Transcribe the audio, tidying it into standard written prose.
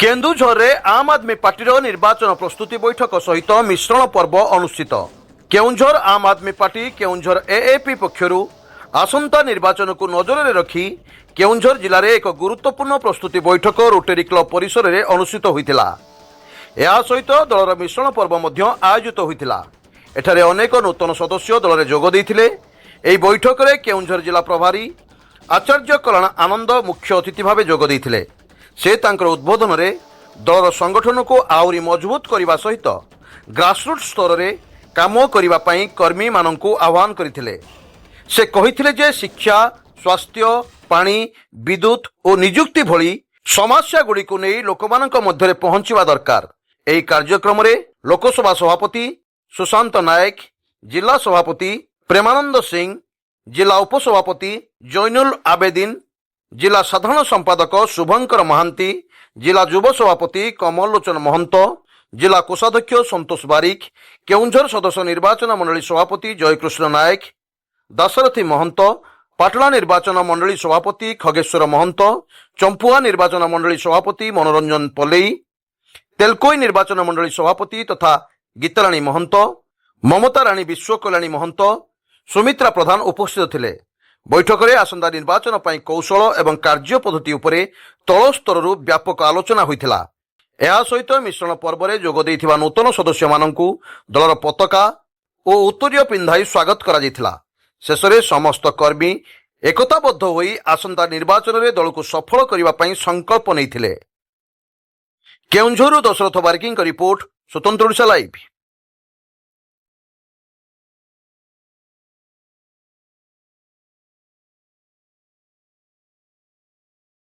केन्दुझर आम आदमी पार्टी निर्वाचन प्रस्तुति बैठक सहित मिश्रण पर्व अनुष्ठित। केउंझर आम आदमी पार्टी केउंझर एएपी पक्षरु आसंता निर्वाचन को नजर में रखी केउंझर जिले में एक गुरुत्वपूर्ण प्रस्तुति बैठक रोटरी क्लब परिसर में अनुष्ठित होता। यह सहित दलर मिश्रण पर्व आयोजित होता। एठारे अनेक नूतन सदस्य दल में जोग देइथिले। एही बैठक में केउंझर जिला प्रभारी आचार्य कल्याण आनंद मुख्य अतिथि भाव जोग देइथिले। से तांकर उद्बोधन में दलर संगठन को आहुरी मजबूत करने सहित ग्रासरूट स्तर में काम करने कर्मी मानू आह्वान करथिले। से कहिथिले जे शिक्षा, स्वास्थ्य, पानी, विद्युत और निजुक्ति भली समस्या गुड़ी को नहीं लोकमानक मध्य पहुंचवा दरकार। एही कार्यक्रम में लोकसभा सभापति सुशांत नायक, जिला सभापति प्रेमानंद सिंह, जिला उपसभापति जैनुल आबेदीन, जिला साधारण संपादक शुभंकर महांती, जिला युव सभापति कमल लोचन महंत, जिला कोषाध्यक्ष संतोष बारिक, केउंझर सदस्य निर्वाचन मंडली सभापति जयकृष्ण नायक, दाशरथी महंत, पाटला निर्वाचन मंडली सभापति खगेश्वर महंत, चंपुआ निर्वाचन मंडली सभापति मनोरंजन पलेई, तेलकोई निर्वाचन मंडली सभापति तथा गीताराणी महंत, ममता राणी विश्वकल्याणी महंत, सुमित्रा प्रधान उपस्थित थिले। बैठक में आसंता निर्वाचन पर कौशल एवं कार्य पद्धति उपरे तल स्तर व्यापक आलोचना होइथिला। यह सहित मिश्रण पर्व में जोग देइथिबा नूतन सदस्य माननकु दलर पताका और उत्तरीय पिंधाई स्वागत करा जायथिला। शेष में समस्त कर्मी एकताबद्ध होई आसंता निर्वाचन में दल को सफल करने पर संकल्प नैथिले। केउंझरु दशरथ बारिकी रिपोर्ट, स्वतंत्र ओडिशा लाइव।